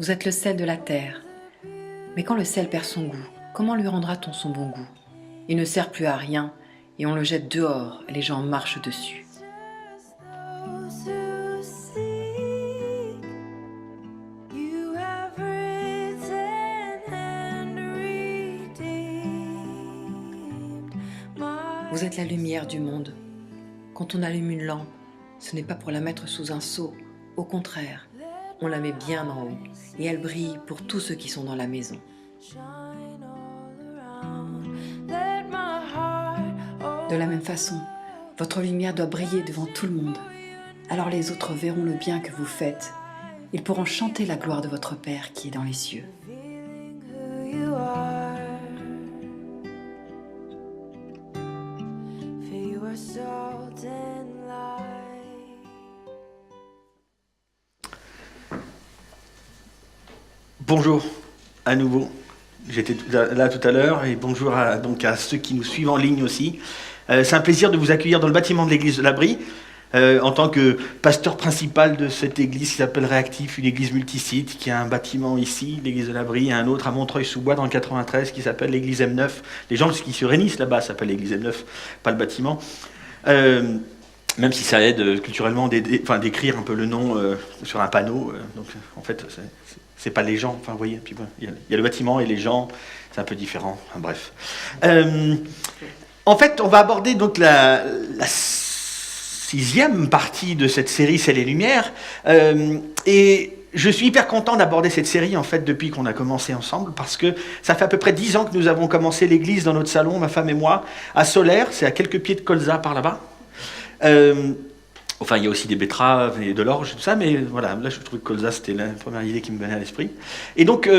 Vous êtes le sel de la terre. Mais quand le sel perd son goût, comment lui rendra-t-on son bon goût? Il ne sert plus à rien et on le jette dehors et les gens marchent dessus. Vous êtes la lumière du monde. Quand on allume une lampe, ce n'est pas pour la mettre sous un seau. Au contraire, on la met bien en haut et elle brille pour tous ceux qui sont dans la maison. De la même façon, votre lumière doit briller devant tout le monde. Alors les autres verront le bien que vous faites. Ils pourront chanter la gloire de votre Père qui est dans les cieux. Bonjour à nouveau, j'étais là tout à l'heure et bonjour à ceux qui nous suivent en ligne aussi. C'est un plaisir de vous accueillir dans le bâtiment de l'église de la Brie en tant que pasteur principal de cette église qui s'appelle Réactif, une église multisite qui a un bâtiment ici, l'église de la Brie, et un autre à Montreuil-sous-Bois dans le 93 qui s'appelle l'église M9. Les gens qui se réunissent là-bas s'appellent l'église M9, pas le bâtiment. Même si ça aide culturellement d'écrire un peu le nom sur un panneau. Donc en fait, c'est pas les gens. Enfin, vous voyez, puis il y a le bâtiment et les gens, c'est un peu différent. Enfin, bref. En fait, on va aborder donc la 6e partie de cette série C'est les Lumières. Et je suis hyper content d'aborder cette série en fait depuis qu'on a commencé ensemble parce que ça fait à peu près 10 ans que nous avons commencé l'église dans notre salon, ma femme et moi, à Solaire, c'est à quelques pieds de Colza par là-bas. Enfin, il y a aussi des betteraves et de l'orge, tout ça, mais voilà, là je trouve que Colza c'était la première idée qui me venait à l'esprit. Et donc,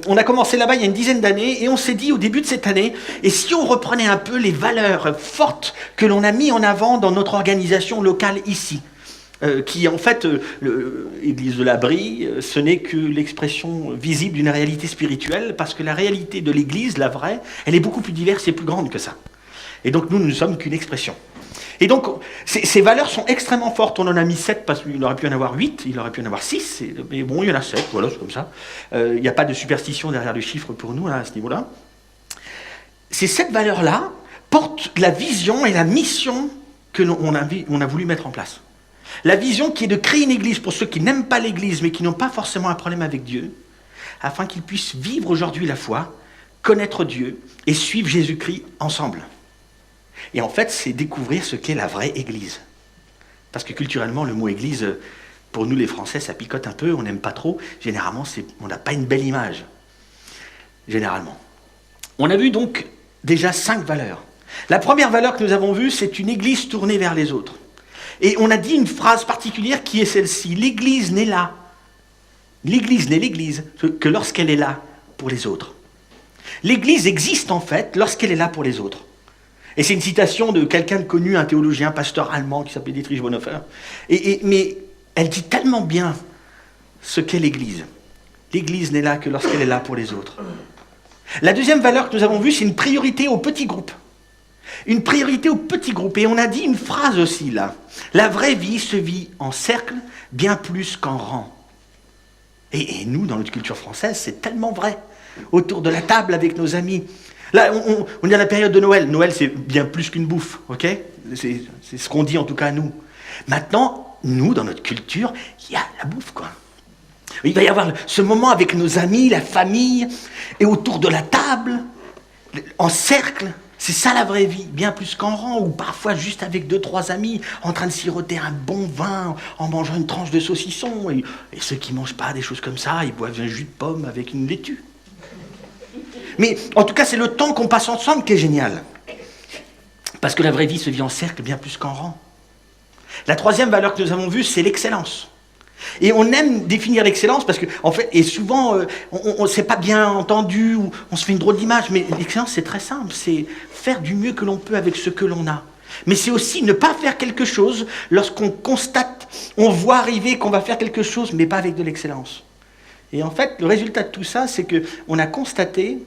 on a commencé là-bas il y a une dizaine d'années et on s'est dit au début de cette année, et si on reprenait un peu les valeurs fortes que l'on a mis en avant dans notre organisation locale ici, qui en fait, l'Église de la Brie, ce n'est que l'expression visible d'une réalité spirituelle, parce que la réalité de l'Église, la vraie, elle est beaucoup plus diverse et plus grande que ça. Et donc nous ne sommes qu'une expression. Et donc, ces valeurs sont extrêmement fortes. On en a mis 7 parce qu'il aurait pu en avoir 8, il aurait pu en avoir 6, mais bon, il y en a 7, voilà, c'est comme ça. Il n'y a pas de superstition derrière le chiffre pour nous, là, à ce niveau-là. Ces 7 valeurs-là portent la vision et la mission que on a voulu mettre en place. La vision qui est de créer une église pour ceux qui n'aiment pas l'église, mais qui n'ont pas forcément un problème avec Dieu, afin qu'ils puissent vivre aujourd'hui la foi, connaître Dieu et suivre Jésus-Christ ensemble. Et en fait, c'est découvrir ce qu'est la vraie église. Parce que culturellement, le mot église, pour nous les Français, ça picote un peu, on n'aime pas trop. Généralement, on n'a pas une belle image. Généralement. On a vu donc déjà 5 valeurs. La première valeur que nous avons vue, c'est une église tournée vers les autres. Et on a dit une phrase particulière qui est celle-ci. L'église n'est là. L'église n'est l'église que lorsqu'elle est là pour les autres. L'église existe en fait lorsqu'elle est là pour les autres. Et c'est une citation de quelqu'un de connu, un théologien, pasteur allemand qui s'appelait Dietrich Bonhoeffer. Mais elle dit tellement bien ce qu'est l'Église. L'Église n'est là que lorsqu'elle est là pour les autres. La deuxième valeur que nous avons vue, c'est une priorité aux petits groupes. Une priorité aux petits groupes. Et on a dit une phrase aussi là. La vraie vie se vit en cercle bien plus qu'en rang. Et nous, dans notre culture française, c'est tellement vrai. Autour de la table avec nos amis. Là, on est à la période de Noël. Noël, c'est bien plus qu'une bouffe, ok? C'est ce qu'on dit en tout cas à nous. Maintenant, nous, dans notre culture, il y a la bouffe, quoi. Il va y avoir ce moment avec nos amis, la famille, et autour de la table, en cercle. C'est ça la vraie vie, bien plus qu'en rang, ou parfois juste avec 2-3 amis, en train de siroter un bon vin, en mangeant une tranche de saucisson. Et ceux qui ne mangent pas des choses comme ça, ils boivent un jus de pomme avec une laitue. Mais en tout cas, c'est le temps qu'on passe ensemble qui est génial. Parce que la vraie vie se vit en cercle bien plus qu'en rang. La troisième valeur que nous avons vue, c'est l'excellence. Et on aime définir l'excellence parce que, en fait, et souvent, on ne s'est pas bien entendu, ou on se fait une drôle d'image, mais l'excellence, c'est très simple. C'est faire du mieux que l'on peut avec ce que l'on a. Mais c'est aussi ne pas faire quelque chose lorsqu'on constate, on voit arriver qu'on va faire quelque chose, mais pas avec de l'excellence. Et en fait, le résultat de tout ça, c'est qu'on a constaté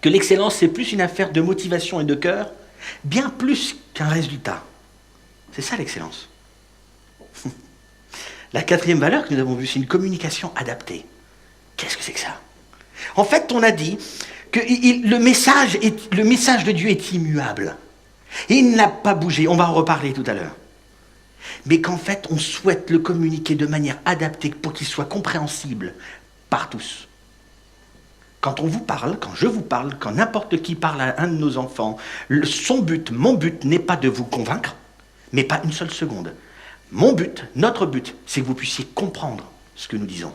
que l'excellence, c'est plus une affaire de motivation et de cœur, bien plus qu'un résultat. C'est ça l'excellence. La quatrième valeur que nous avons vue, c'est une communication adaptée. Qu'est-ce que c'est que ça? En fait, on a dit que le message de Dieu est immuable. Et il n'a pas bougé, on va en reparler tout à l'heure. Mais qu'en fait, on souhaite le communiquer de manière adaptée pour qu'il soit compréhensible par tous. Quand on vous parle, quand je vous parle, quand n'importe qui parle à un de nos enfants, mon but n'est pas de vous convaincre, mais pas une seule seconde. Mon but, notre but, c'est que vous puissiez comprendre ce que nous disons.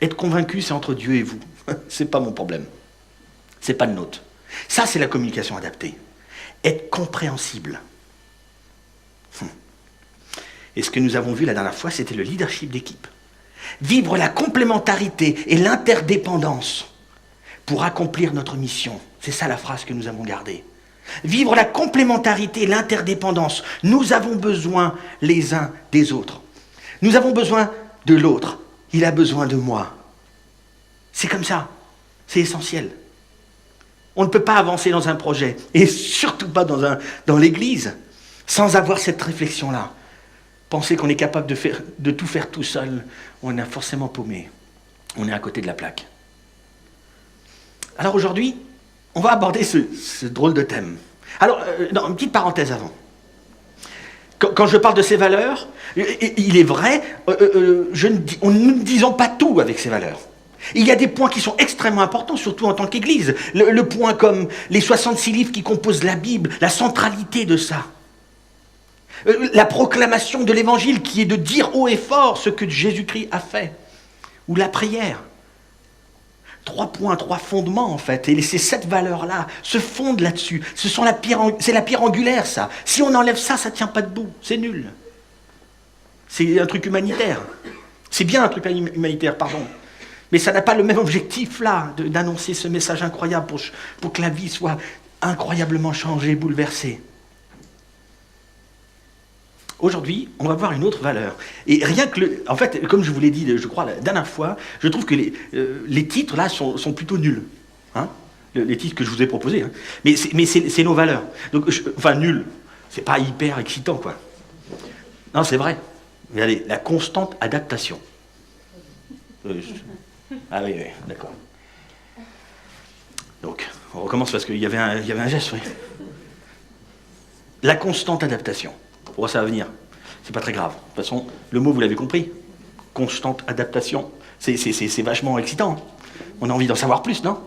Être convaincu, c'est entre Dieu et vous. C'est pas mon problème. C'est pas le nôtre. Ça, c'est la communication adaptée. Être compréhensible. Et ce que nous avons vu la dernière fois, c'était le leadership d'équipe. Vivre la complémentarité et l'interdépendance pour accomplir notre mission. C'est ça la phrase que nous avons gardée. Vivre la complémentarité et l'interdépendance. Nous avons besoin les uns des autres. Nous avons besoin de l'autre. Il a besoin de moi. C'est comme ça. C'est essentiel. On ne peut pas avancer dans un projet, et surtout pas dans l'Église, sans avoir cette réflexion-là. Penser qu'on est capable de tout faire tout seul, on est forcément paumé. On est à côté de la plaque. Alors aujourd'hui, on va aborder ce drôle de thème. Alors, une petite parenthèse avant. Quand je parle de ces valeurs, il est vrai, nous ne disons pas tout avec ces valeurs. Il y a des points qui sont extrêmement importants, surtout en tant qu'Église. Le point comme les 66 livres qui composent la Bible, la centralité de ça. La proclamation de l'Évangile qui est de dire haut et fort ce que Jésus-Christ a fait. Ou la prière. 3 points, 3 fondements en fait. Et ces 7 valeurs-là se fondent là-dessus. C'est la pierre angulaire ça. Si on enlève ça, ça ne tient pas debout. C'est nul. C'est un truc humanitaire. C'est bien un truc humanitaire, pardon. Mais ça n'a pas le même objectif là, d'annoncer ce message incroyable pour que la vie soit incroyablement changée, bouleversée. Aujourd'hui, on va voir une autre valeur. Et rien que en fait, comme je vous l'ai dit, je crois, la dernière fois, je trouve que les titres, là, sont plutôt nuls. Hein, les titres que je vous ai proposés. Hein. Mais c'est nos valeurs. Donc, nuls. C'est pas hyper excitant, quoi. Non, c'est vrai. Regardez, la constante adaptation. Ah oui, d'accord. Donc, on recommence parce qu'il y avait un geste, oui. La constante adaptation. Pour ça va venir. C'est pas très grave. De toute façon, le mot, vous l'avez compris. Constante adaptation. C'est vachement excitant. On a envie d'en savoir plus, non?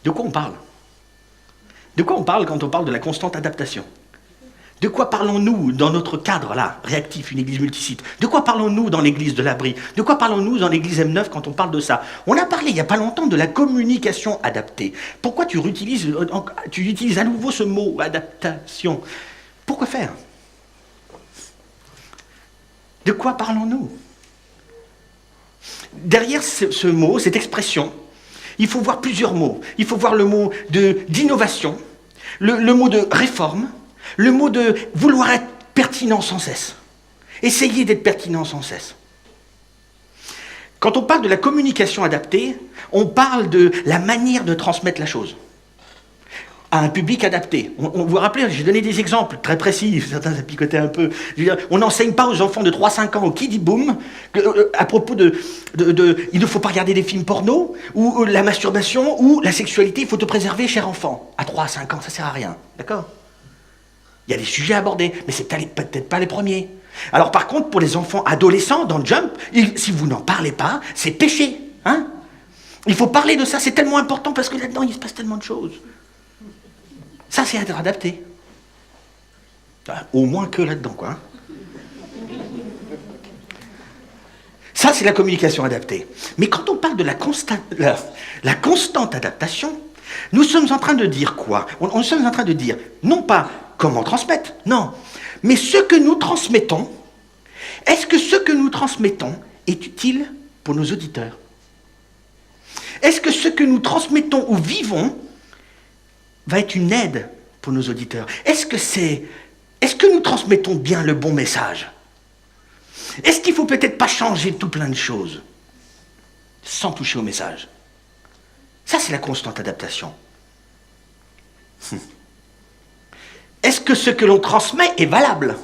De quoi on parle? De quoi on parle quand on parle de la constante adaptation? De quoi parlons-nous dans notre cadre, là, réactif, une église multisite? De quoi parlons-nous dans l'église de l'Abri? De quoi parlons-nous dans l'église M9 quand on parle de ça? On a parlé il n'y a pas longtemps de la communication adaptée. Pourquoi tu utilises à nouveau ce mot, adaptation? Pourquoi faire? De quoi parlons-nous? Derrière ce mot, cette expression, il faut voir plusieurs mots. Il faut voir le mot d'innovation, le mot de réforme, le mot de vouloir être pertinent sans cesse. Essayez d'être pertinent sans cesse. Quand on parle de la communication adaptée, on parle de la manière de transmettre la chose à un public adapté. Vous vous rappelez, j'ai donné des exemples très précis, certains ça picotait un peu. Je veux dire, on n'enseigne pas aux enfants de 3-5 ans au Kiddy Boom à propos il ne faut pas regarder des films porno, ou la masturbation, ou la sexualité, il faut te préserver, cher enfant. À 3-5 ans, ça sert à rien. D'accord? Il y a des sujets à aborder, mais c'est peut-être pas les premiers. Alors par contre, pour les enfants adolescents, dans Jump, si vous n'en parlez pas, c'est péché. Hein? Il faut parler de ça, c'est tellement important parce que là-dedans, il se passe tellement de choses. Ça, c'est être adapté. Enfin, au moins que là-dedans, quoi. Hein? Ça, c'est la communication adaptée. Mais quand on parle de la constante adaptation, nous sommes en train de dire quoi? Nous sommes en train de dire, non pas comment transmettre, non, mais ce que nous transmettons, est-ce que ce que nous transmettons est utile pour nos auditeurs? Est-ce que ce que nous transmettons ou vivons va être une aide pour nos auditeurs? Est-ce que nous transmettons bien le bon message? Est-ce qu'il ne faut peut-être pas changer tout plein de choses sans toucher au message? Ça, c'est la constante adaptation. Est-ce que ce que l'on transmet est valable?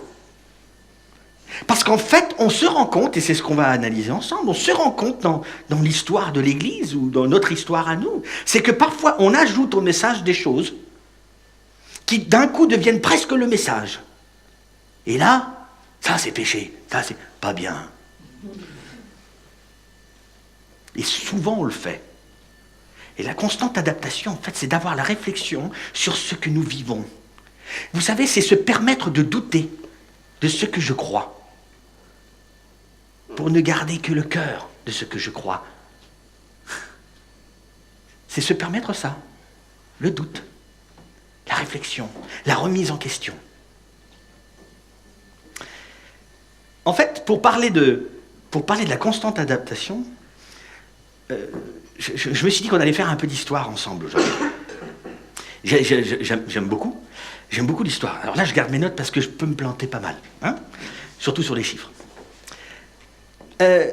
Parce qu'en fait, on se rend compte, et c'est ce qu'on va analyser ensemble, on se rend compte dans l'histoire de l'Église ou dans notre histoire à nous, c'est que parfois on ajoute au message des choses qui d'un coup deviennent presque le message. Et là, ça c'est péché, ça c'est pas bien. Et souvent on le fait. Et la constante adaptation, en fait, c'est d'avoir la réflexion sur ce que nous vivons. Vous savez, c'est se permettre de douter de ce que je crois, pour ne garder que le cœur de ce que je crois. C'est se permettre ça, le doute, la réflexion, la remise en question. En fait, pour parler de la constante adaptation, je me suis dit qu'on allait faire un peu d'histoire ensemble aujourd'hui. J'aime beaucoup l'histoire. Alors là, je garde mes notes parce que je peux me planter pas mal, hein, surtout sur les chiffres.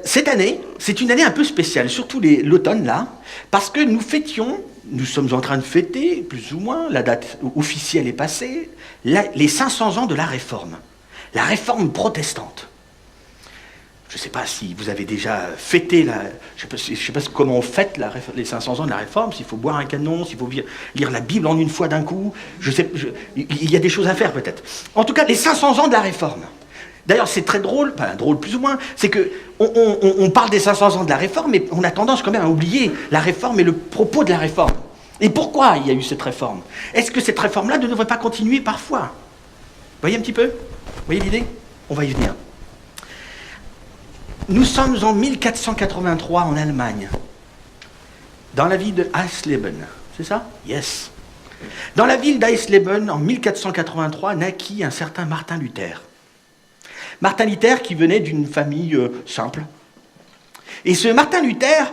Cette année, c'est une année un peu spéciale, surtout l'automne là, parce que nous sommes en train de fêter, plus ou moins, la date officielle est passée, les 500 ans de la Réforme protestante. Je ne sais pas si vous avez déjà fêté, je ne sais pas comment on fête les 500 ans de la Réforme, s'il faut boire un canon, s'il faut lire la Bible en une fois d'un coup, il y a des choses à faire peut-être. En tout cas, les 500 ans de la Réforme. D'ailleurs, c'est très drôle, enfin drôle plus ou moins, c'est que on parle des 500 ans de la Réforme, mais on a tendance quand même à oublier la Réforme et le propos de la Réforme. Et pourquoi il y a eu cette réforme? Est-ce que cette réforme-là ne devrait pas continuer parfois? Vous voyez un petit peu? Vous voyez l'idée? On va y venir. Nous sommes en 1483 en Allemagne, dans la ville de Eisleben. C'est ça? Yes. Dans la ville d'Eisleben, en 1483, naquit un certain Martin Luther. Martin Luther qui venait d'une famille simple. Et ce Martin Luther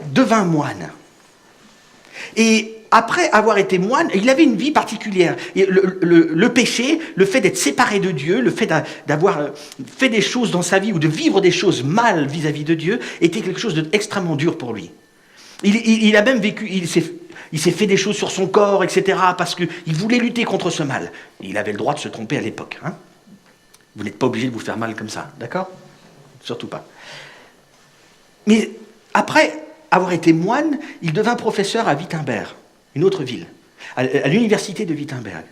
devint moine. Et après avoir été moine, il avait une vie particulière. Et le péché, le fait d'être séparé de Dieu, le fait d'avoir fait des choses dans sa vie ou de vivre des choses mal vis-à-vis de Dieu, était quelque chose d'extrêmement dur pour lui. Il a même vécu, il s'est fait des choses sur son corps, etc., parce qu'il voulait lutter contre ce mal. Il avait le droit de se tromper à l'époque. Hein. Vous n'êtes pas obligé de vous faire mal comme ça, d'accord? Surtout pas. Mais après avoir été moine, il devint professeur à Wittenberg, une autre ville, à l'université de Wittenberg.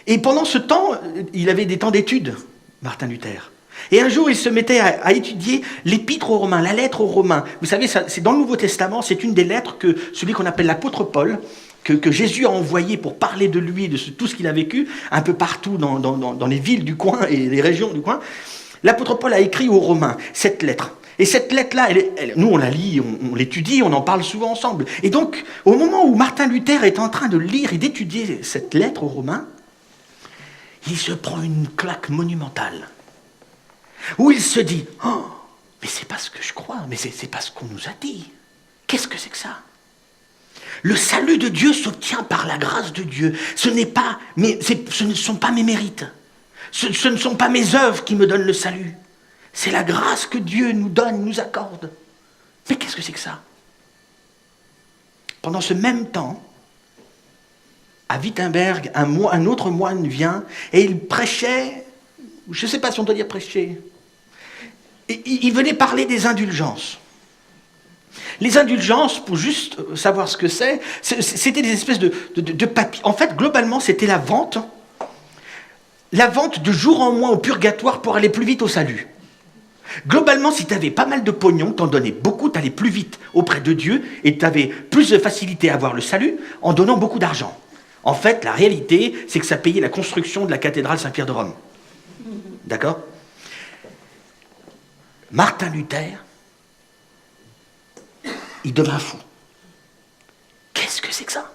Et pendant ce temps, il avait des temps d'études, Martin Luther. Et un jour, il se mettait à étudier l'épître aux Romains, la lettre aux Romains. Vous savez, c'est dans le Nouveau Testament, c'est une des lettres que celui qu'on appelle l'apôtre Paul, que Jésus a envoyé pour parler de lui, de tout ce qu'il a vécu, un peu partout dans les villes du coin et les régions du coin. L'apôtre Paul a écrit aux Romains cette lettre. Et cette lettre-là, nous on la lit, on l'étudie, on en parle souvent ensemble. Et donc, au moment où Martin Luther est en train de lire et d'étudier cette lettre aux Romains, il se prend une claque monumentale. Où il se dit, « Oh, mais c'est pas ce que je crois, mais c'est pas ce qu'on nous a dit. Qu'est-ce que c'est que ça ?» Le salut de Dieu s'obtient par la grâce de Dieu. Ce ne sont pas mes mérites. Ce ne sont pas mes œuvres qui me donnent le salut. C'est la grâce que Dieu nous donne, nous accorde. Mais qu'est-ce que c'est que ça? Pendant ce même temps, à Wittenberg, un autre moine vient et il prêchait, je ne sais pas si on doit dire prêcher, et il venait parler des indulgences. Les indulgences, pour juste savoir ce que c'était des espèces de papiers. En fait, globalement, c'était la vente de jour en mois au purgatoire pour aller plus vite au salut. Globalement, si tu avais pas mal de pognon, t'en donnais beaucoup, tu allais plus vite auprès de Dieu et tu avais plus de facilité à avoir le salut en donnant beaucoup d'argent. En fait, la réalité, c'est que ça payait la construction de la cathédrale Saint-Pierre de Rome. D'accord? Martin Luther, il devint fou. Qu'est-ce que c'est que ça?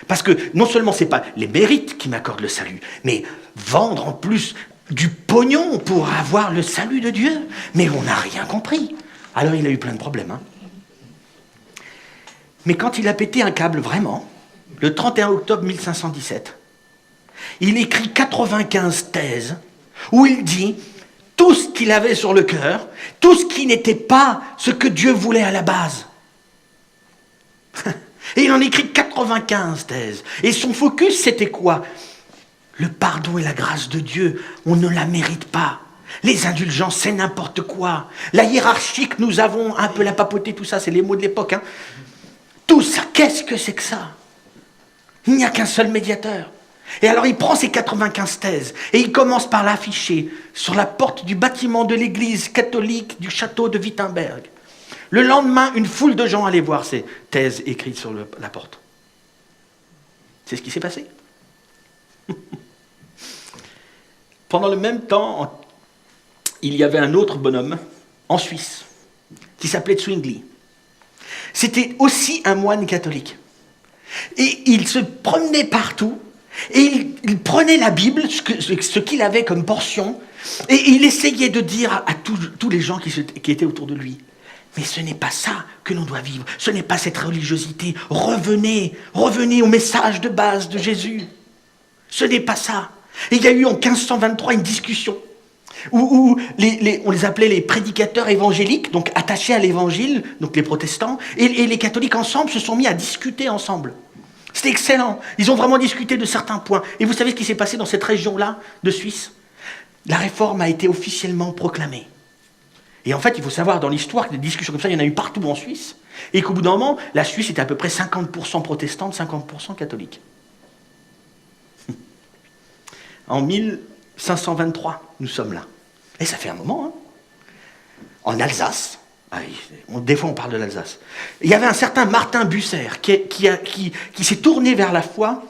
Parce que non seulement c'est pas les mérites qui m'accordent le salut, mais vendre en plus du pognon pour avoir le salut de Dieu. Mais on n'a rien compris. Alors il a eu plein de problèmes. Hein. Mais quand il a pété un câble vraiment, le 31 octobre 1517, il écrit 95 thèses où il dit tout ce qu'il avait sur le cœur, tout ce qui n'était pas ce que Dieu voulait à la base. Et il en écrit 95 thèses. Et son focus, c'était quoi? Le pardon et la grâce de Dieu, on ne la mérite pas. Les indulgences, c'est n'importe quoi. La hiérarchie que nous avons, un peu la papauté, tout ça, c'est les mots de l'époque. Tout ça, qu'est-ce que c'est que ça? Il n'y a qu'un seul médiateur. Et alors il prend ses 95 thèses et il commence par l'afficher sur la porte du bâtiment de l'église catholique du château de Wittenberg. Le lendemain, une foule de gens allaient voir ces thèses écrites sur la porte. C'est ce qui s'est passé. Pendant le même temps, il y avait un autre bonhomme en Suisse qui s'appelait Zwingli. C'était aussi un moine catholique. Et il se promenait partout et il prenait la Bible, ce qu'il avait comme portion, et il essayait de dire à tous les gens qui étaient autour de lui: mais ce n'est pas ça que l'on doit vivre, ce n'est pas cette religiosité. Revenez au message de base de Jésus. Ce n'est pas ça. Et il y a eu en 1523 une discussion où on les appelait les prédicateurs évangéliques, donc attachés à l'évangile, donc les protestants, et les catholiques ensemble se sont mis à discuter ensemble. C'était excellent. Ils ont vraiment discuté de certains points. Et vous savez ce qui s'est passé dans cette région-là de Suisse? La réforme a été officiellement proclamée. Et en fait, il faut savoir dans l'histoire que des discussions comme ça, il y en a eu partout en Suisse. Et qu'au bout d'un moment, la Suisse était à peu près 50% protestante, 50% catholique. En 1523, nous sommes là. Et ça fait un moment, En Alsace, des fois on parle de l'Alsace, il y avait un certain Martin Bucer qui s'est tourné vers la foi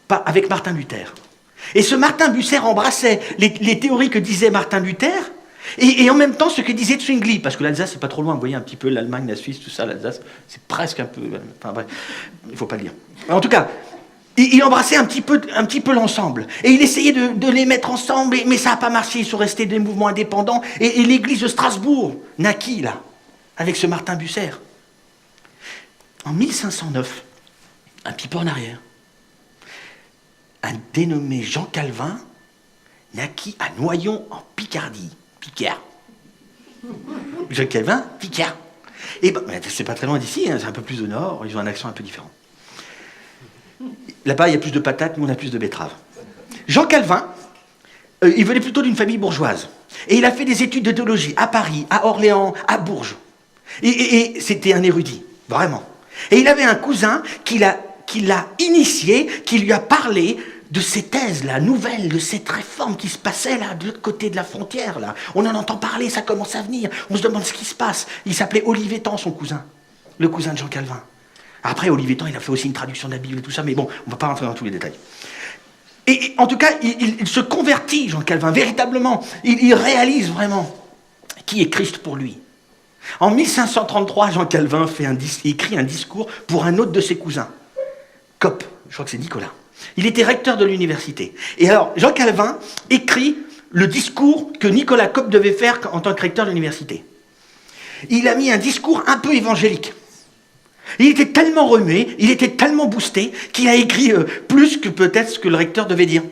avec Martin Luther. Et ce Martin Bucer embrassait les théories que disait Martin Luther, et en même temps ce que disait Zwingli, parce que l'Alsace c'est pas trop loin, vous voyez un petit peu l'Allemagne, la Suisse, tout ça, l'Alsace, c'est presque un peu... Enfin bref, il ne faut pas le dire. En tout cas, il embrassait un petit peu l'ensemble. Et il essayait de les mettre ensemble, mais ça n'a pas marché. Ils sont restés des mouvements indépendants. Et l'église de Strasbourg naquit, là, avec ce Martin Bucer. En 1509, un petit peu en arrière, un dénommé Jean Calvin naquit à Noyon, en Picardie. Picard. Jean Calvin, Picard. Et ben, c'est pas très loin d'ici, c'est un peu plus au nord, ils ont un accent un peu différent. Là-bas, il y a plus de patates, nous on a plus de betteraves. Jean Calvin, il venait plutôt d'une famille bourgeoise. Et il a fait des études de théologie à Paris, à Orléans, à Bourges. Et c'était un érudit, vraiment. Et il avait un cousin qui l'a initié, qui lui a parlé de ces thèses-là, nouvelles, de cette réforme qui se passait là, de l'autre côté de la frontière. Là. On en entend parler, ça commence à venir. On se demande ce qui se passe. Il s'appelait Olivier Tan, son cousin. Le cousin de Jean Calvin. Après, Olivier Tan, il a fait aussi une traduction de la Bible et tout ça, mais bon, on ne va pas rentrer dans tous les détails. Et en tout cas, il se convertit, Jean Calvin, véritablement. Il réalise vraiment qui est Christ pour lui. En 1533, Jean Calvin écrit un discours pour un autre de ses cousins, Copp, je crois que c'est Nicolas. Il était recteur de l'université. Et alors, Jean Calvin écrit le discours que Nicolas Copp devait faire en tant que recteur de l'université. Il a mis un discours un peu évangélique. Il était tellement remué, il était tellement boosté, qu'il a écrit plus que peut-être ce que le recteur devait dire.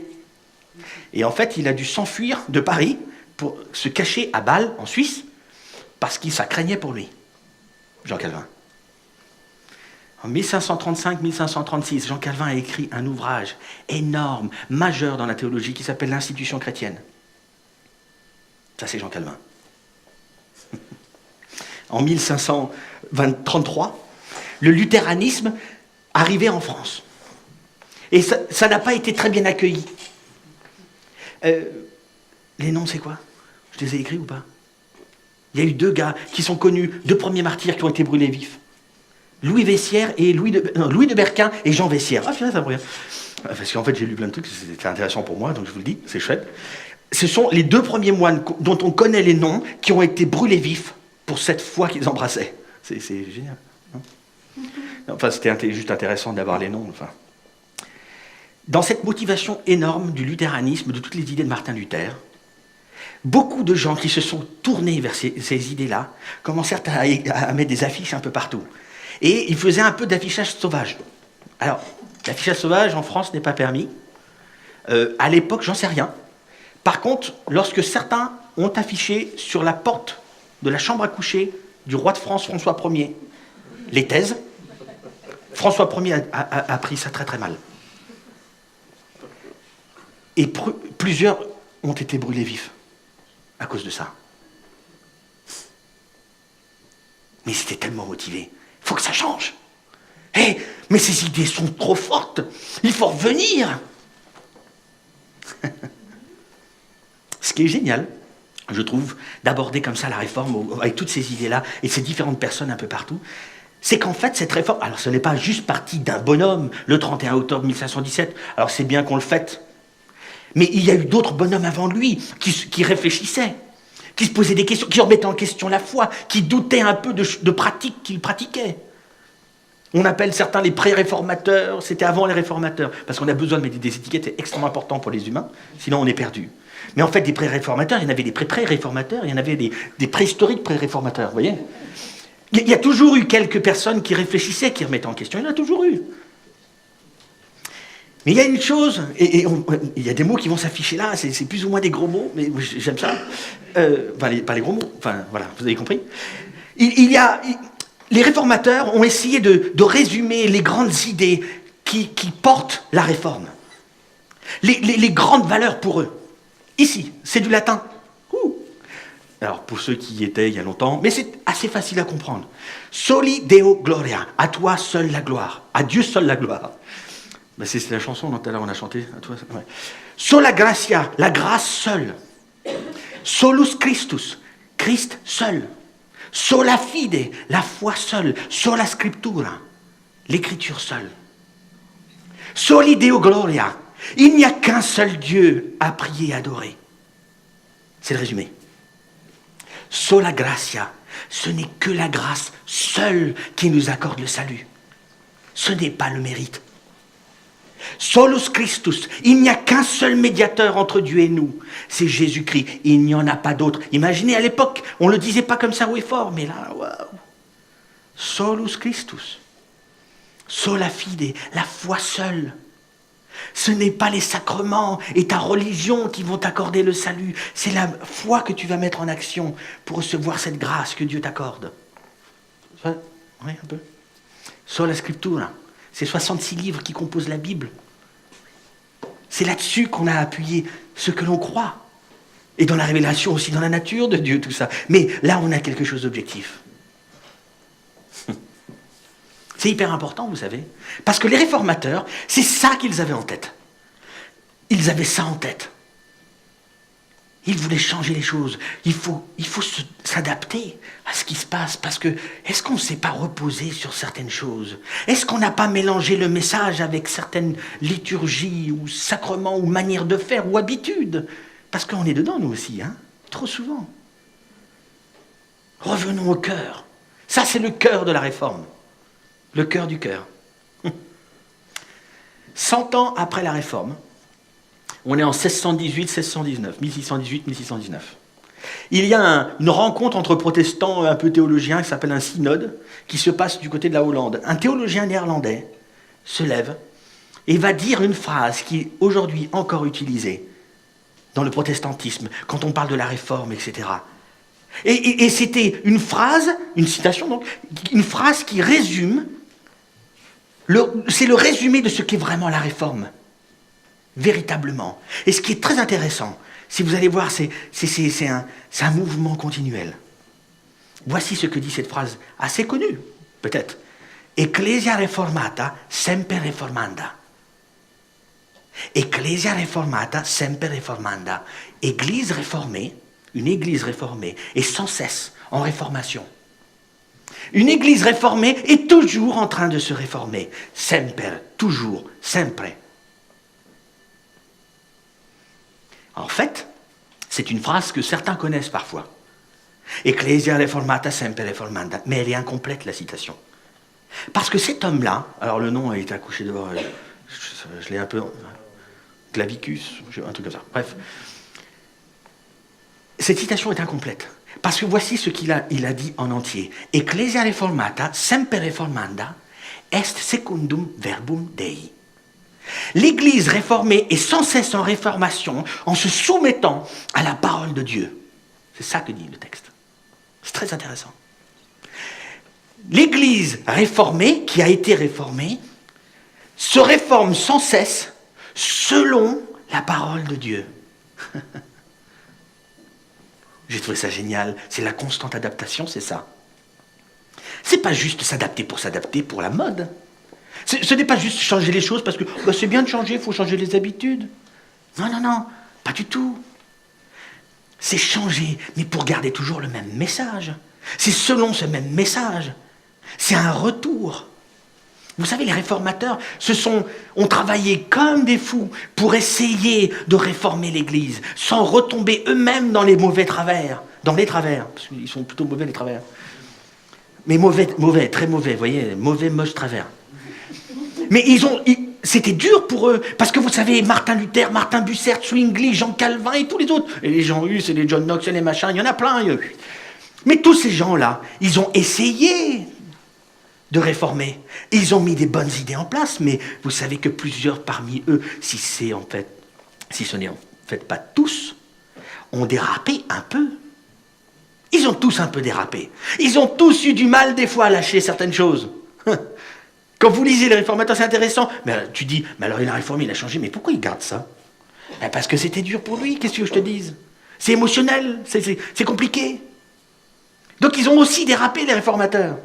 Et en fait, il a dû s'enfuir de Paris pour se cacher à Bâle, en Suisse, parce que ça craignait pour lui, Jean Calvin. En 1535-1536, Jean Calvin a écrit un ouvrage énorme, majeur dans la théologie, qui s'appelle l'Institution chrétienne. Ça, c'est Jean Calvin. En 1533, le luthéranisme arrivait en France. Et ça n'a pas été très bien accueilli. Les noms, c'est quoi? Je les ai écrits ou pas? Il y a eu deux gars qui sont connus, deux premiers martyrs qui ont été brûlés vifs. Louis Vessière et Louis de Berquin et Jean Vessière. Ah, ça me revient. Parce qu'en fait, j'ai lu plein de trucs, c'était intéressant pour moi, donc je vous le dis, c'est chouette. Ce sont les deux premiers moines dont on connaît les noms qui ont été brûlés vifs pour cette foi qu'ils embrassaient. C'est génial. Enfin, c'était juste intéressant d'avoir les noms. Enfin. Dans cette motivation énorme du luthéranisme, de toutes les idées de Martin Luther, beaucoup de gens qui se sont tournés vers ces idées-là commencèrent à mettre des affiches un peu partout. Et ils faisaient un peu d'affichage sauvage. Alors, l'affichage sauvage en France n'est pas permis. À l'époque, j'en sais rien. Par contre, lorsque certains ont affiché sur la porte de la chambre à coucher du roi de France, François Ier, les thèses, François Ier a pris ça très très mal. Et plusieurs ont été brûlés vifs à cause de ça. Mais ils étaient tellement motivés. Il faut que ça change. Mais ces idées sont trop fortes. Il faut revenir. Ce qui est génial, je trouve, d'aborder comme ça la réforme avec toutes ces idées-là et ces différentes personnes un peu partout, c'est qu'en fait, cette réforme, alors ce n'est pas juste partie d'un bonhomme, le 31 octobre 1517, alors c'est bien qu'on le fête, mais il y a eu d'autres bonhommes avant lui qui réfléchissaient, qui se posaient des questions, qui remettaient en question la foi, qui doutaient un peu de pratiques qu'ils pratiquaient. On appelle certains les pré-réformateurs, c'était avant les réformateurs, parce qu'on a besoin de mettre des étiquettes, c'est extrêmement important pour les humains, sinon on est perdu. Mais en fait, des pré-réformateurs, il y en avait des pré-pré-réformateurs, il y en avait des préhistoriques pré-réformateurs, vous voyez ? Il y a toujours eu quelques personnes qui réfléchissaient, qui remettaient en question, il y en a toujours eu. Mais il y a une chose, il y a des mots qui vont s'afficher là, c'est plus ou moins des gros mots, mais j'aime ça. Pas les gros mots, enfin voilà, vous avez compris. Les réformateurs ont essayé de résumer les grandes idées qui portent la réforme. Les grandes valeurs pour eux. Ici, c'est du latin. Alors, pour ceux qui y étaient il y a longtemps, mais c'est assez facile à comprendre. Soli Deo Gloria, à toi seule la gloire, à Dieu seule la gloire. Ben c'est la chanson dont tout à l'heure on a chanté. À toi, ouais. Sola gratia, la grâce seule. Solus Christus, Christ seul. Sola fide, la foi seule. Sola scriptura, l'écriture seule. Soli Deo Gloria, il n'y a qu'un seul Dieu à prier et adorer. C'est le résumé. Sola gratia, ce n'est que la grâce seule qui nous accorde le salut. Ce n'est pas le mérite. Solus Christus, il n'y a qu'un seul médiateur entre Dieu et nous, c'est Jésus-Christ, il n'y en a pas d'autre. Imaginez à l'époque, on ne le disait pas comme ça haut et fort, mais là, waouh. Solus Christus, sola fide, la foi seule. Ce n'est pas les sacrements et ta religion qui vont t'accorder le salut, c'est la foi que tu vas mettre en action pour recevoir cette grâce que Dieu t'accorde. Oui, un peu. Sola Scriptura, c'est 66 livres qui composent la Bible. C'est là-dessus qu'on a appuyé ce que l'on croit. Et dans la révélation aussi, dans la nature de Dieu, tout ça. Mais là, on a quelque chose d'objectif. C'est hyper important, vous savez. Parce que les réformateurs, c'est ça qu'ils avaient en tête. Ils avaient ça en tête. Ils voulaient changer les choses. Il faut s'adapter à ce qui se passe. Parce que, est-ce qu'on ne s'est pas reposé sur certaines choses? Est-ce qu'on n'a pas mélangé le message avec certaines liturgies, ou sacrements, ou manières de faire, ou habitudes? Parce qu'on est dedans, nous aussi, hein, trop souvent. Revenons au cœur. Ça, c'est le cœur de la réforme. Le cœur du cœur. 100 ans après la Réforme, on est en 1618-1619, 1618-1619. Il y a une rencontre entre protestants un peu théologiens qui s'appelle un synode, qui se passe du côté de la Hollande. Un théologien néerlandais se lève et va dire une phrase qui est aujourd'hui encore utilisée dans le protestantisme, quand on parle de la Réforme, etc. Et c'était une phrase, une citation donc, une phrase qui résume, c'est le résumé de ce qu'est vraiment la Réforme, véritablement. Et ce qui est très intéressant, si vous allez voir, c'est un mouvement continuel. Voici ce que dit cette phrase, assez connue, peut-être. Ecclesia reformata semper reformanda. Ecclesia reformata semper reformanda. Église réformée, une église réformée est sans cesse en réformation. Une église réformée est toujours en train de se réformer. Semper, toujours, sempre. En fait, c'est une phrase que certains connaissent parfois. Ecclesia reformata semper reformanda. Mais elle est incomplète, la citation. Parce que cet homme-là, alors le nom a été accouché dehors, je l'ai un peu... Clavicus, un truc comme ça. Bref. Cette citation est incomplète. Parce que voici ce qu'il a dit en entier. Ecclesia reformata, semper reformanda, est secundum verbum Dei. L'Église réformée est sans cesse en réformation, en se soumettant à la parole de Dieu. C'est ça que dit le texte. C'est très intéressant. L'Église réformée, qui a été réformée, se réforme sans cesse selon la parole de Dieu. J'ai trouvé ça génial. C'est la constante adaptation, c'est ça. C'est pas juste s'adapter pour la mode. Ce n'est pas juste changer les choses parce que c'est bien de changer, il faut changer les habitudes. Non, pas du tout. C'est changer, mais pour garder toujours le même message. C'est selon ce même message. C'est un retour. Vous savez, les réformateurs ont travaillé comme des fous pour essayer de réformer l'Église, sans retomber eux-mêmes dans les mauvais travers. Dans les travers, parce qu'ils sont plutôt mauvais les travers. Mais mauvais, très mauvais, vous voyez, mauvais, moche travers. Mais c'était dur pour eux, parce que vous savez, Martin Luther, Martin Bucer, Zwingli, Jean Calvin et tous les autres, et les Jean Hus et les John Knox et les machins, il y en a plein. Mais tous ces gens-là, ils ont essayé de réformer. Ils ont mis des bonnes idées en place, mais vous savez que plusieurs parmi eux, si ce n'est en fait pas tous, ont dérapé un peu. Ils ont tous un peu dérapé. Ils ont tous eu du mal des fois à lâcher certaines choses. Quand vous lisez les réformateurs, c'est intéressant. Mais tu dis, mais alors il a réformé, il a changé, mais pourquoi il garde ça? Parce que c'était dur pour lui, qu'est-ce que je te dise? C'est émotionnel, c'est compliqué. Donc ils ont aussi dérapé, les réformateurs.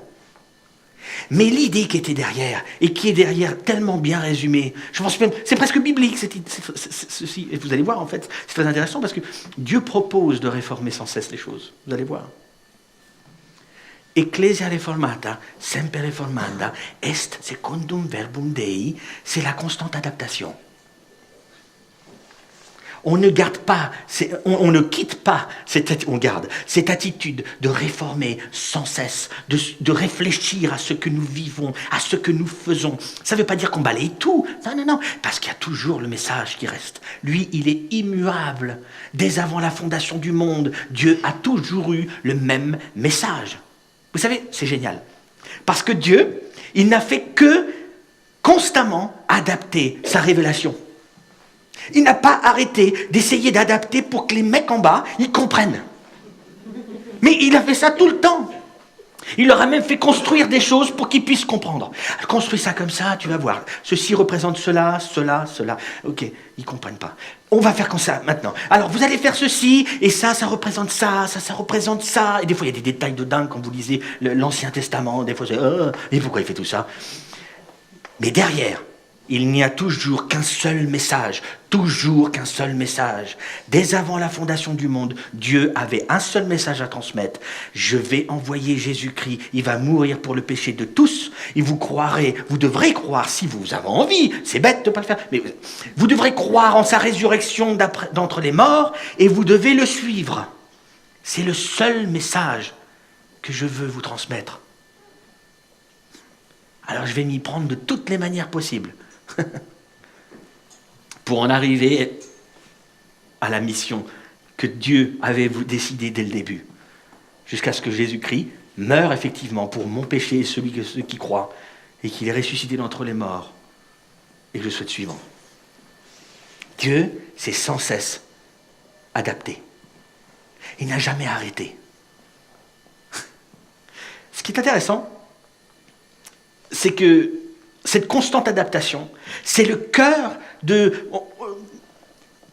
Mais l'idée qui était derrière, et qui est derrière tellement bien résumée, je pense même, c'est presque biblique, ceci. Et vous allez voir, en fait, c'est très intéressant parce que Dieu propose de réformer sans cesse les choses. Vous allez voir. Ecclesia reformata, sempre reformanda, est secundum verbum Dei, c'est la constante adaptation. On ne garde pas, on ne quitte pas, on garde cette attitude de réformer sans cesse, de réfléchir à ce que nous vivons, à ce que nous faisons. Ça ne veut pas dire qu'on balaye tout, non, parce qu'il y a toujours le message qui reste. Lui, il est immuable. Dès avant la fondation du monde, Dieu a toujours eu le même message. Vous savez, c'est génial. Parce que Dieu, il n'a fait que constamment adapter sa révélation. Il n'a pas arrêté d'essayer d'adapter pour que les mecs en bas, ils comprennent. Mais il a fait ça tout le temps. Il leur a même fait construire des choses pour qu'ils puissent comprendre. Construis ça comme ça, tu vas voir. Ceci représente cela. Ok, ils ne comprennent pas. On va faire comme ça maintenant. Alors vous allez faire ceci, et ça représente ça représente ça. Et des fois il y a des détails de dingue quand vous lisez l'Ancien Testament. Des fois c'est et pourquoi il fait tout ça? Mais derrière, il n'y a toujours qu'un seul message. Toujours qu'un seul message. Dès avant la fondation du monde, Dieu avait un seul message à transmettre. Je vais envoyer Jésus-Christ. Il va mourir pour le péché de tous. Et vous devrez croire, si vous avez envie, c'est bête de ne pas le faire, mais vous devrez croire en sa résurrection d'entre les morts et vous devez le suivre. C'est le seul message que je veux vous transmettre. Alors je vais m'y prendre de toutes les manières possibles. Pour en arriver à la mission que Dieu avait décidée dès le début, jusqu'à ce que Jésus-Christ meure effectivement pour mon péché et celui de ceux qui croient, et qu'il est ressuscité d'entre les morts, et que je souhaite suivre. Dieu s'est sans cesse adapté. Il n'a jamais arrêté. Ce qui est intéressant, c'est que cette constante adaptation, c'est le cœur de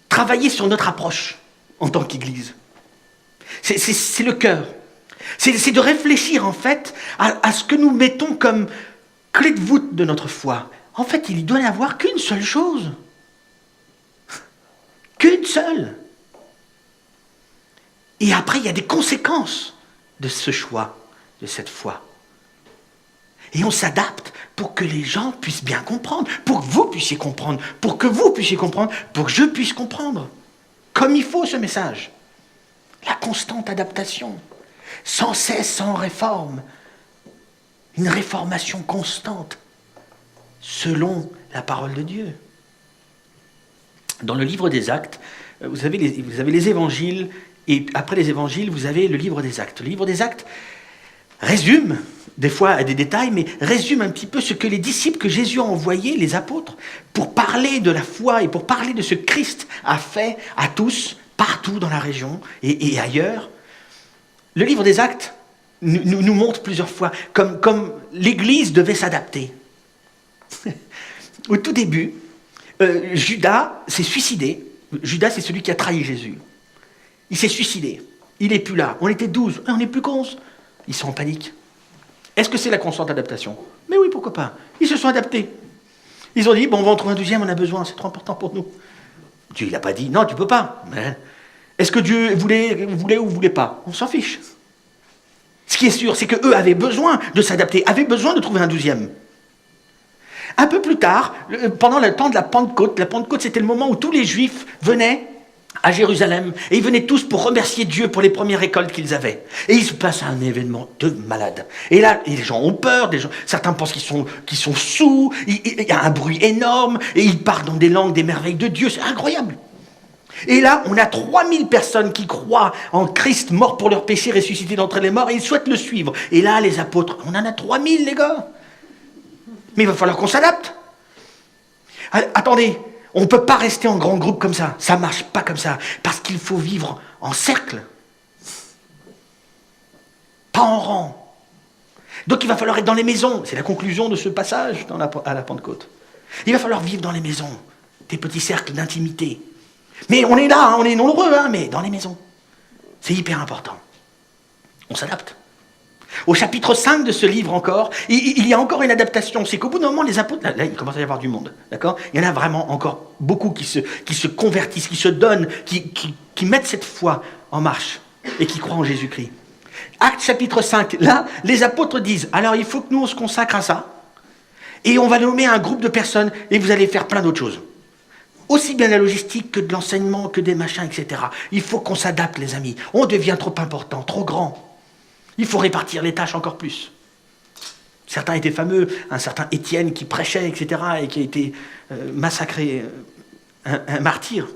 travailler sur notre approche en tant qu'Église. C'est le cœur. C'est de réfléchir en fait à ce que nous mettons comme clé de voûte de notre foi. En fait, il ne doit y avoir qu'une seule chose. Qu'une seule. Et après, il y a des conséquences de ce choix, de cette foi. Et on s'adapte pour que les gens puissent bien comprendre, pour que vous puissiez comprendre, pour que vous puissiez comprendre, pour que je puisse comprendre. Comme il faut ce message. La constante adaptation. Sans cesse, sans réforme. Une réformation constante. Selon la parole de Dieu. Dans le livre des Actes, vous avez les évangiles, et après les évangiles, vous avez le livre des Actes. Le livre des Actes résume, des fois à des détails, mais résume un petit peu ce que les disciples que Jésus a envoyés, les apôtres, pour parler de la foi et pour parler de ce Christ a fait à tous, partout dans la région et ailleurs. Le livre des Actes nous montre plusieurs fois comme l'Église devait s'adapter. Au tout début, Judas s'est suicidé. Judas, c'est celui qui a trahi Jésus. Il s'est suicidé. Il n'est plus là. On était 12. On n'est plus qu'11. Ils sont en panique. Est-ce que c'est la constante adaptation? Mais oui, pourquoi pas. Ils se sont adaptés. Ils ont dit, bon, on va en trouver un deuxième, on a besoin, c'est trop important pour nous. Dieu, il n'a pas dit, non, tu ne peux pas. Mais est-ce que Dieu voulait ou voulait pas? On s'en fiche. Ce qui est sûr, c'est qu'eux avaient besoin de s'adapter, avaient besoin de trouver un deuxième. Un peu plus tard, pendant le temps de la Pentecôte c'était le moment où tous les Juifs venaient à Jérusalem, et ils venaient tous pour remercier Dieu pour les premières récoltes qu'ils avaient. Et il se passe un événement de malade. Et là, les gens ont peur, certains pensent qu'ils sont sous, il y a un bruit énorme, et ils parlent dans des langues, des merveilles de Dieu, c'est incroyable. Et là, on a 3000 personnes qui croient en Christ mort pour leurs péchés, ressuscité d'entre les morts, et ils souhaitent le suivre. Et là, les apôtres, on en a 3000, les gars. Mais il va falloir qu'on s'adapte. Attendez, on ne peut pas rester en grand groupe comme ça. Ça ne marche pas comme ça. Parce qu'il faut vivre en cercle. Pas en rang. Donc il va falloir être dans les maisons. C'est la conclusion de ce passage à la Pentecôte. Il va falloir vivre dans les maisons. Des petits cercles d'intimité. Mais on est là, on est nombreux, mais dans les maisons. C'est hyper important. On s'adapte. Au chapitre 5 de ce livre encore, il y a encore une adaptation. C'est qu'au bout d'un moment, les apôtres, là, il commence à y avoir du monde. D'accord ? Il y en a vraiment encore beaucoup qui se convertissent, qui se donnent, qui mettent cette foi en marche et qui croient en Jésus-Christ. Acte chapitre 5, là, les apôtres disent, alors il faut que nous on se consacre à ça, et on va nommer un groupe de personnes, et vous allez faire plein d'autres choses. Aussi bien la logistique que de l'enseignement, que des machins, etc. Il faut qu'on s'adapte, les amis. On devient trop important, trop grand. Il faut répartir les tâches encore plus. Certains étaient fameux, un certain Étienne qui prêchait, etc., et qui a été massacré, un martyr.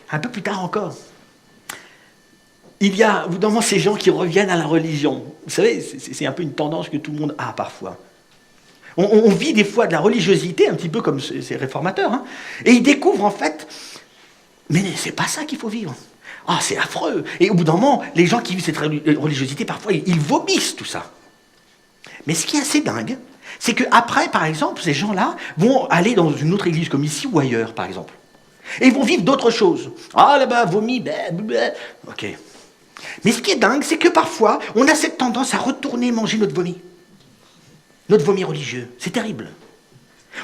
Un peu plus tard encore, il y a évidemment ces gens qui reviennent à la religion. Vous savez, c'est un peu une tendance que tout le monde a parfois. On vit des fois de la religiosité, un petit peu comme ces réformateurs, et ils découvrent en fait, mais c'est pas ça qu'il faut vivre. Ah, c'est affreux. Et au bout d'un moment, les gens qui vivent cette religiosité, parfois, ils vomissent tout ça. Mais ce qui est assez dingue, c'est qu'après, par exemple, ces gens-là vont aller dans une autre église, comme ici ou ailleurs, par exemple. Et ils vont vivre d'autres choses. Ah, là-bas, vomi, blablabla. Ok. Mais ce qui est dingue, c'est que parfois, on a cette tendance à retourner manger notre vomi. Notre vomi religieux. C'est terrible.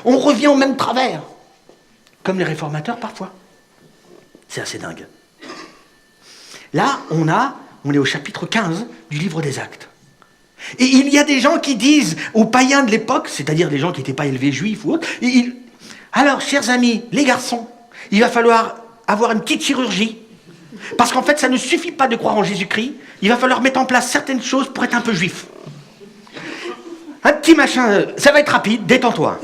On revient au même travers. Comme les réformateurs, parfois. C'est assez dingue. Là, on est au chapitre 15 du livre des Actes. Et il y a des gens qui disent aux païens de l'époque, c'est-à-dire les gens qui n'étaient pas élevés juifs ou autres, alors, chers amis, les garçons, il va falloir avoir une petite chirurgie, parce qu'en fait, ça ne suffit pas de croire en Jésus-Christ, il va falloir mettre en place certaines choses pour être un peu juif. Un petit machin, ça va être rapide, détends-toi.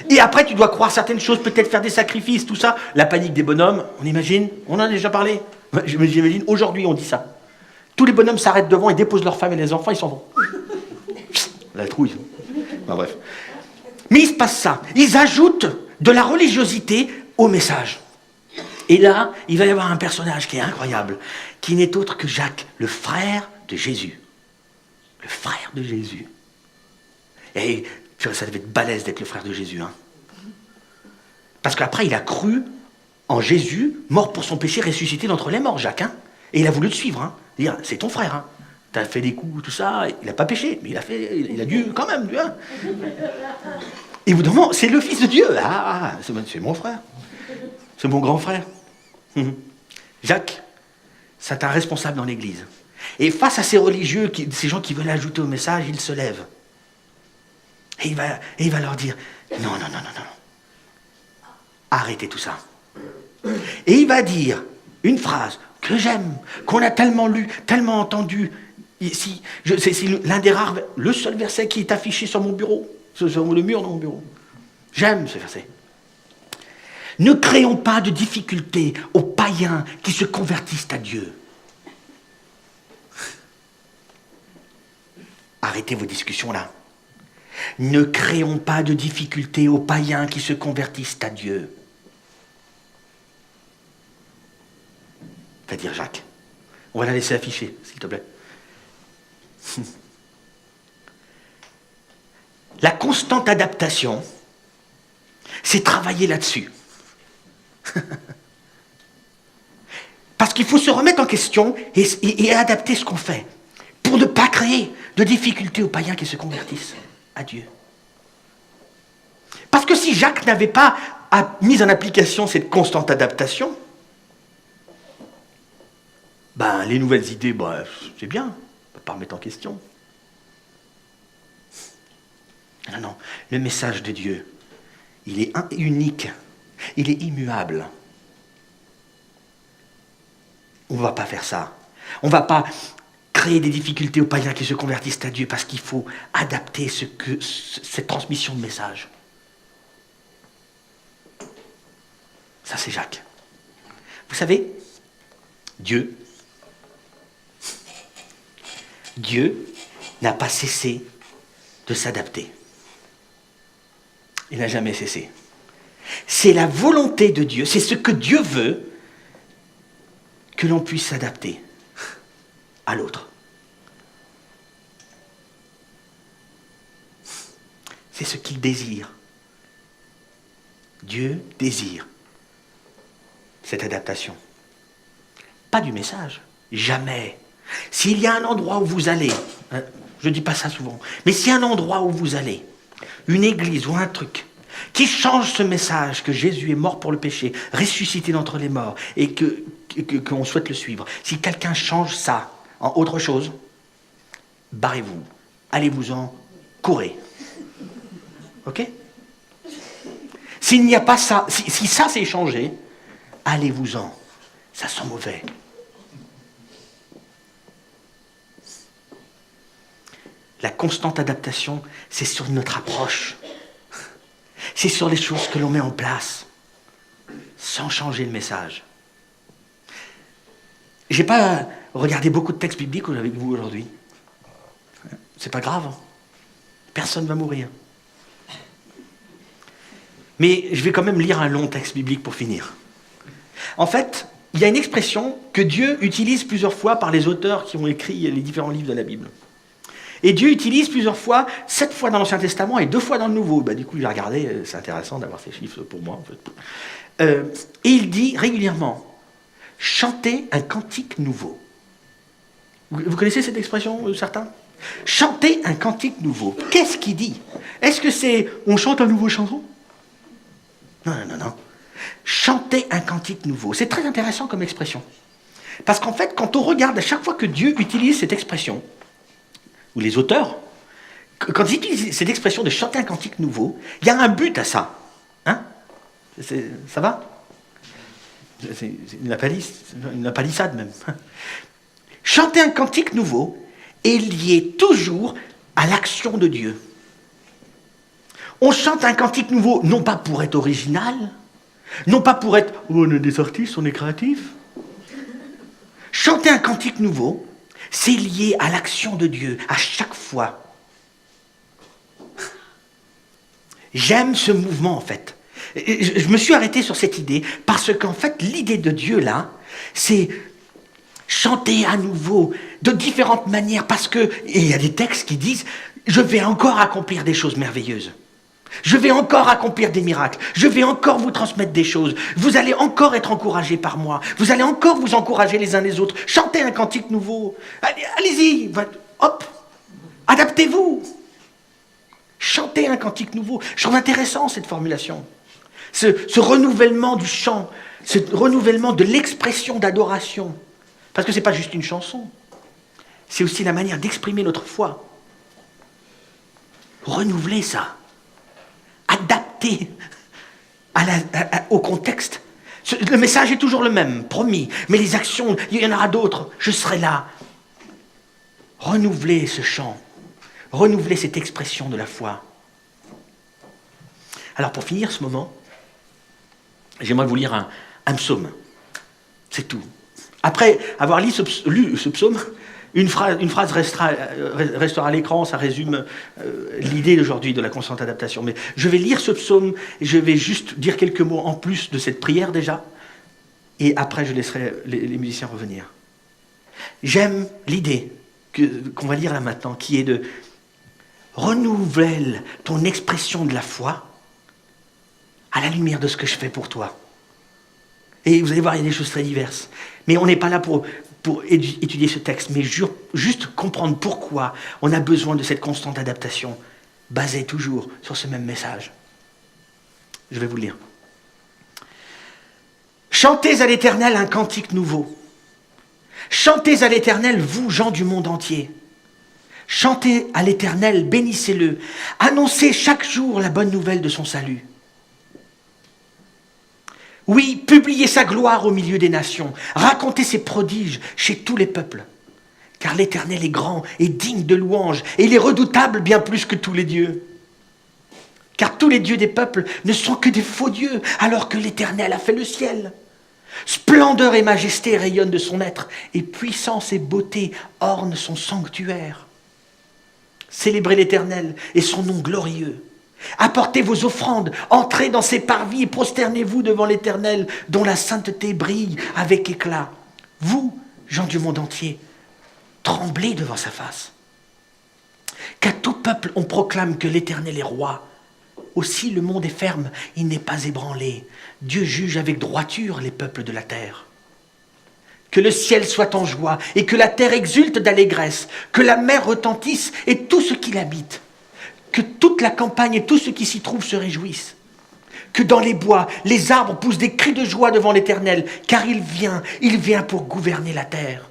Et après, tu dois croire certaines choses, peut-être faire des sacrifices, tout ça. La panique des bonhommes, on imagine, on en a déjà parlé. J'imagine, aujourd'hui, on dit ça. Tous les bonhommes s'arrêtent devant, ils déposent leurs femmes et les enfants, ils s'en vont. La trouille. Enfin, bref. Mais il se passe ça. Ils ajoutent de la religiosité au message. Et là, il va y avoir un personnage qui est incroyable, qui n'est autre que Jacques, le frère de Jésus. Le frère de Jésus. Et ça devait être balèze d'être le frère de Jésus. Parce qu'après, il a cru en Jésus, mort pour son péché, ressuscité d'entre les morts, Jacques. Et il a voulu le suivre. Dire, c'est ton frère. T'as fait des coups, tout ça. Il n'a pas péché, mais il a dû quand même. Et au bout d'un moment, c'est le Fils de Dieu. C'est mon frère. C'est mon grand frère. Jacques, c'est un responsable dans l'Église. Et face à ces religieux, ces gens qui veulent ajouter au message, il se lève. Et il va leur dire, non. Arrêtez tout ça. Et il va dire une phrase que j'aime, qu'on a tellement lu, tellement entendu. Ici, c'est l'un des rares, le seul verset qui est affiché sur mon bureau, sur le mur de mon bureau. J'aime ce verset. Ne créons pas de difficultés aux païens qui se convertissent à Dieu. Arrêtez vos discussions là. Ne créons pas de difficultés aux païens qui se convertissent à Dieu. C'est-à-dire Jacques. On va la laisser afficher, s'il te plaît. La constante adaptation c'est travailler là-dessus. Parce qu'il faut se remettre en question et adapter ce qu'on fait pour ne pas créer de difficultés aux païens qui se convertissent à Dieu. Parce que si Jacques n'avait pas mis en application cette constante adaptation, les nouvelles idées, c'est bien, on ne peut pas remettre en question. Non, le message de Dieu, il est unique, il est immuable. On ne va pas faire ça. On ne va pas créer des difficultés aux païens qui se convertissent à Dieu parce qu'il faut adapter cette transmission de message. Ça, c'est Jacques. Vous savez, Dieu n'a pas cessé de s'adapter. Il n'a jamais cessé. C'est la volonté de Dieu, c'est ce que Dieu veut, que l'on puisse s'adapter à l'autre. C'est ce qu'il désire. Dieu désire cette adaptation. Pas du message, jamais. S'il y a un endroit où vous allez, je ne dis pas ça souvent, mais s'il y a un endroit où vous allez, une église ou un truc, qui change ce message que Jésus est mort pour le péché, ressuscité d'entre les morts, et qu'on souhaite le suivre, si quelqu'un change ça en autre chose, barrez-vous, allez-vous-en, courez. Ok ? S'il n'y a pas ça, si ça s'est changé, allez-vous-en, ça sent mauvais. La constante adaptation, c'est sur notre approche. C'est sur les choses que l'on met en place, sans changer le message. Je n'ai pas regardé beaucoup de textes bibliques avec vous aujourd'hui. C'est pas grave. Personne ne va mourir. Mais je vais quand même lire un long texte biblique pour finir. En fait, il y a une expression que Dieu utilise plusieurs fois par les auteurs qui ont écrit les différents livres de la Bible. Et Dieu utilise plusieurs fois, 7 fois dans l'Ancien Testament et 2 fois dans le Nouveau. Du coup, j'ai regardé, c'est intéressant d'avoir ces chiffres pour moi. En fait. Et il dit régulièrement, chantez un cantique nouveau. Vous connaissez cette expression, certains ? Chantez un cantique nouveau. Qu'est-ce qu'il dit ? Est-ce que c'est, on chante un nouveau chanson ? Non. Chantez un cantique nouveau. C'est très intéressant comme expression. Parce qu'en fait, quand on regarde à chaque fois que Dieu utilise cette expression, ou les auteurs, quand ils utilisent cette expression de chanter un cantique nouveau, il y a un but à ça. Hein ? Ça va ? C'est une palissade même. Chanter un cantique nouveau est lié toujours à l'action de Dieu. On chante un cantique nouveau, non pas pour être original, non pas pour être « on est des artistes, on est créatifs ». Chanter un cantique nouveau, c'est lié à l'action de Dieu, à chaque fois. J'aime ce mouvement, en fait. Je me suis arrêté sur cette idée, parce qu'en fait, l'idée de Dieu, là, c'est chanter à nouveau, de différentes manières, parce que, et il y a des textes qui disent, je vais encore accomplir des choses merveilleuses. Je vais encore accomplir des miracles. Je vais encore vous transmettre des choses. Vous allez encore être encouragés par moi. Vous allez encore vous encourager les uns les autres. Chantez un cantique nouveau. Allez-y. Hop. Adaptez-vous. Chantez un cantique nouveau. Je trouve intéressant cette formulation. Ce renouvellement du chant. Ce renouvellement de l'expression d'adoration. Parce que ce n'est pas juste une chanson. C'est aussi la manière d'exprimer notre foi. Renouveler ça. Adapté au contexte. Le message est toujours le même, promis. Mais les actions, il y en aura d'autres. Je serai là. Renouveler ce chant. Renouveler cette expression de la foi. Alors pour finir ce moment, j'aimerais vous lire un psaume. C'est tout. Après avoir lu ce psaume, une phrase restera à l'écran, ça résume l'idée d'aujourd'hui de la constante adaptation. Mais je vais lire ce psaume et je vais juste dire quelques mots en plus de cette prière déjà. Et après, je laisserai les musiciens revenir. J'aime l'idée qu'on va lire là maintenant, qui est de renouvelle ton expression de la foi à la lumière de ce que je fais pour toi. Et vous allez voir, il y a des choses très diverses. Mais on n'est pas là pour étudier ce texte, mais juste comprendre pourquoi on a besoin de cette constante adaptation, basée toujours sur ce même message. Je vais vous le lire. Chantez à l'Éternel un cantique nouveau. Chantez à l'Éternel, vous, gens du monde entier. Chantez à l'Éternel, bénissez-le. Annoncez chaque jour la bonne nouvelle de son salut. Oui, publiez sa gloire au milieu des nations. Racontez ses prodiges chez tous les peuples. Car l'Éternel est grand et digne de louange, et il est redoutable bien plus que tous les dieux. Car tous les dieux des peuples ne sont que des faux dieux, alors que l'Éternel a fait le ciel. Splendeur et majesté rayonnent de son être, et puissance et beauté ornent son sanctuaire. Célébrez l'Éternel et son nom glorieux. Apportez vos offrandes, entrez dans ses parvis et prosternez-vous devant l'Éternel, dont la sainteté brille avec éclat. Vous, gens du monde entier, tremblez devant sa face. Qu'à tout peuple on proclame que l'Éternel est roi. Aussi le monde est ferme, il n'est pas ébranlé. Dieu juge avec droiture les peuples de la terre. Que le ciel soit en joie et que la terre exulte d'allégresse, que la mer retentisse et tout ce qui l'habite. Que toute la campagne et tout ce qui s'y trouve se réjouissent. Que dans les bois, les arbres poussent des cris de joie devant l'Éternel, car il vient pour gouverner la terre.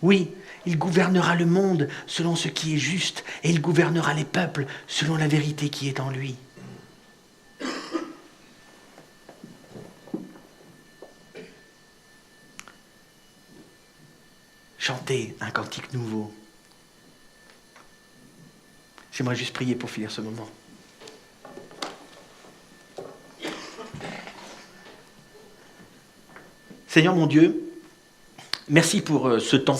Oui, il gouvernera le monde selon ce qui est juste, et il gouvernera les peuples selon la vérité qui est en lui. Chantez un cantique nouveau. J'aimerais juste prier pour finir ce moment. Seigneur mon Dieu, merci pour ce temps.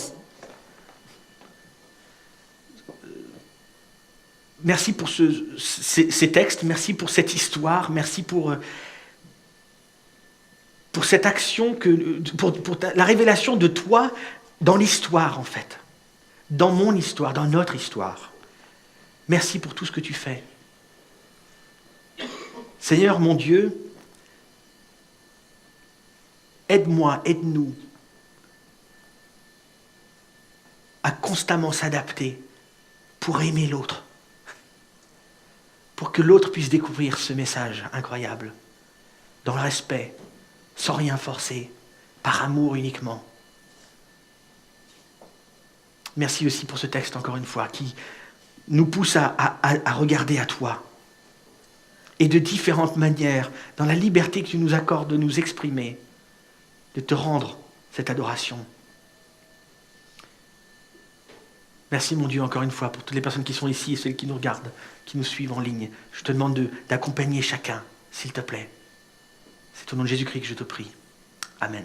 Merci pour ces textes, merci pour cette histoire, merci pour cette action, pour la révélation de toi dans l'histoire en fait, dans mon histoire, dans notre histoire. Merci pour tout ce que tu fais. Seigneur mon Dieu, aide-moi, aide-nous à constamment s'adapter pour aimer l'autre, pour que l'autre puisse découvrir ce message incroyable, dans le respect, sans rien forcer, par amour uniquement. Merci aussi pour ce texte, encore une fois, qui nous pousse à regarder à toi. Et de différentes manières, dans la liberté que tu nous accordes de nous exprimer, de te rendre cette adoration. Merci mon Dieu, encore une fois, pour toutes les personnes qui sont ici et celles qui nous regardent, qui nous suivent en ligne. Je te demande d'accompagner chacun, s'il te plaît. C'est au nom de Jésus-Christ que je te prie. Amen.